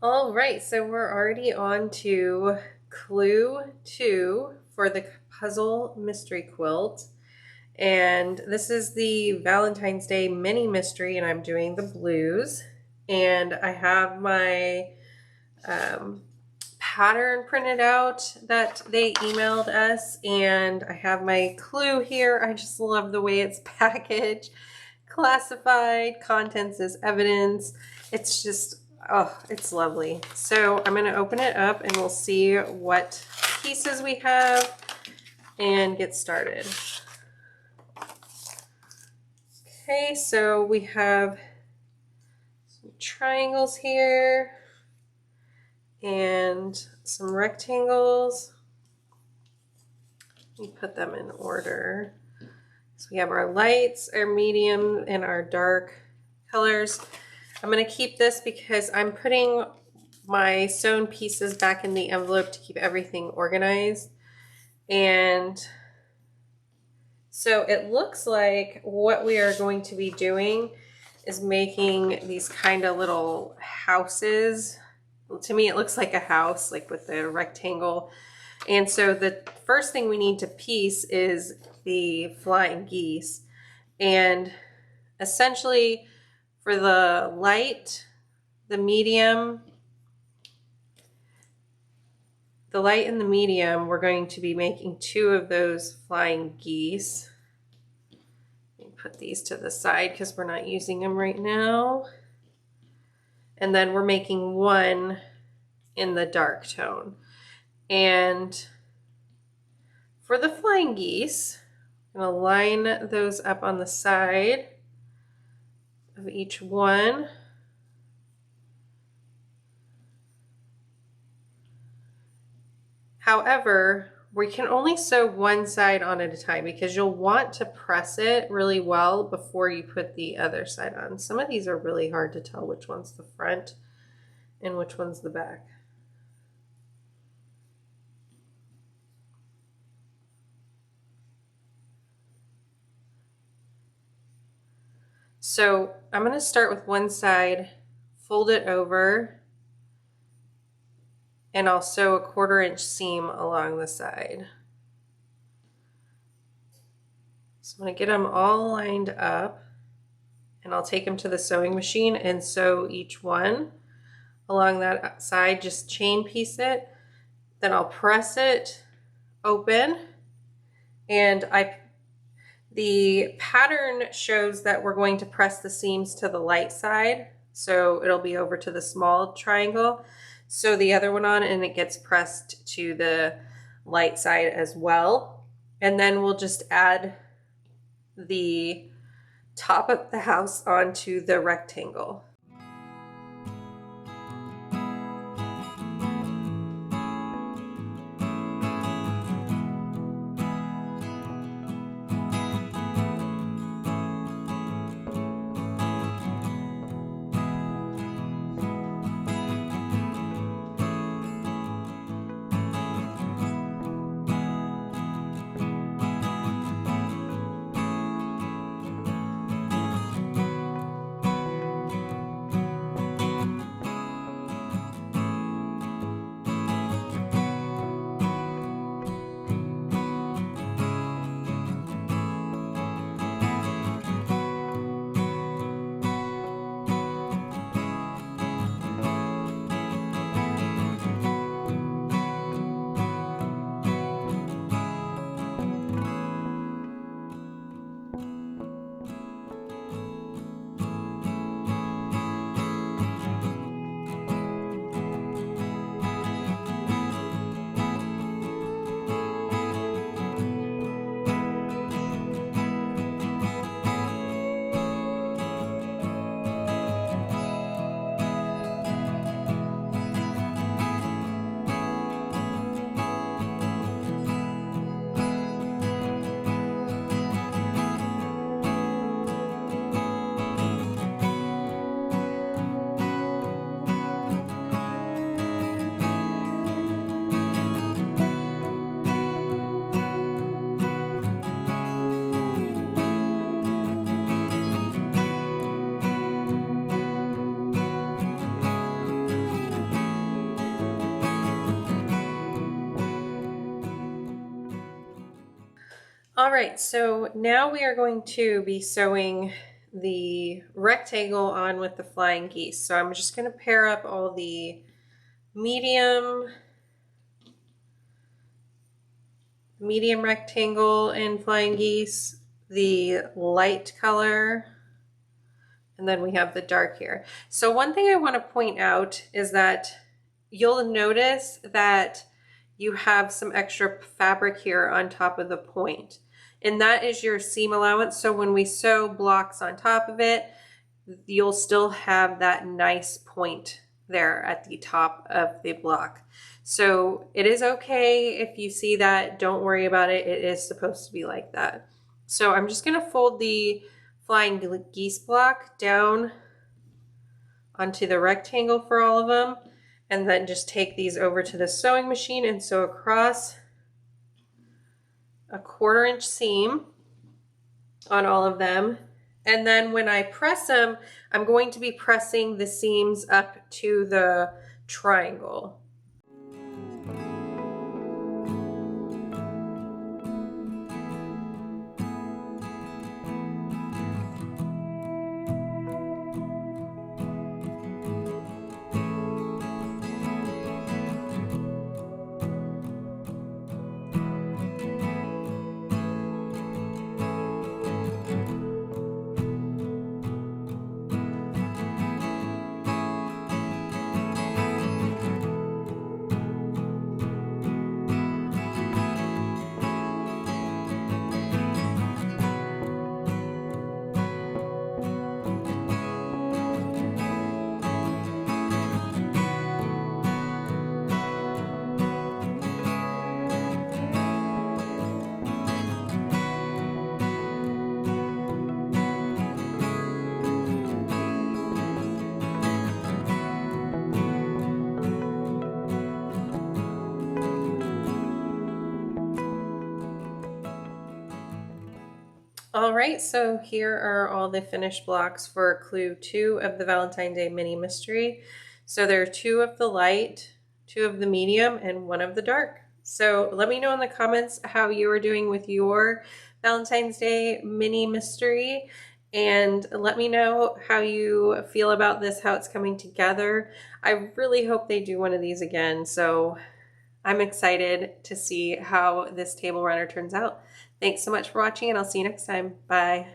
All right, so we're already on to clue 2 for the puzzle mystery quilt. And this is the Valentine's Day mini mystery, and I'm doing the blues. And I have my pattern printed out that they emailed us, and I have my clue here. I just love the way it's packaged. Classified, contents as evidence. It's just, oh, it's lovely. So I'm going to open it up and we'll see what pieces we have and get started. Okay, so we have some triangles here and some rectangles. Let me put them in order. So we have our lights, our medium, and our dark colors. I'm going to keep this because I'm putting my sewn pieces back in the envelope to keep everything organized. And so it looks like what we are going to be doing is making these kind of little houses. To me, it looks like a house, like with the rectangle. And so the first thing we need to piece is the flying geese. And essentially for the light, the medium, and the medium, we're going to be making 2 of those flying geese. Let me put these to the side because we're not using them right now. And then we're making 1 in the dark tone. And for the flying geese, I'm going to line those up on the side of each one. However, we can only sew one side on at a time because you'll want to press it really well before you put the other side on. Some of these are really hard to tell which one's the front and which one's the back. So I'm going to start with one side, fold it over, and I'll sew a 1/4 inch seam along the side. So I'm going to get them all lined up, and I'll take them to the sewing machine and sew each one along that side. Just chain piece it, then I'll press it open, and the pattern shows that we're going to press the seams to the light side, so it'll be over to the small triangle. Sew the other one on and it gets pressed to the light side as well. And then we'll just add the top of the house onto the rectangle. All right, so now we are going to be sewing the rectangle on with the flying geese. So I'm just going to pair up all the medium rectangle and flying geese, the light color, and then we have the dark here. So one thing I want to point out is that you'll notice that you have some extra fabric here on top of the point, and that is your seam allowance. So when we sew blocks on top of it, you'll still have that nice point there at the top of the block. So it is okay if you see that, don't worry about it. It is supposed to be like that. So I'm just going to fold the flying geese block down onto the rectangle for all of them, and then just take these over to the sewing machine and sew across a 1/4 inch seam on all of them. And then when I press them, I'm going to be pressing the seams up to the triangle. All right, so here are all the finished blocks for clue 2 of the Valentine Day mini mystery. So there are 2 of the light, 2 of the medium, and 1 of the dark. So let me know in the comments how you are doing with your Valentine's Day mini mystery, and let me know how you feel about this, how it's coming together. I really hope they do one of these again, so I'm excited to see how this table runner turns out. Thanks so much for watching, and I'll see you next time. Bye.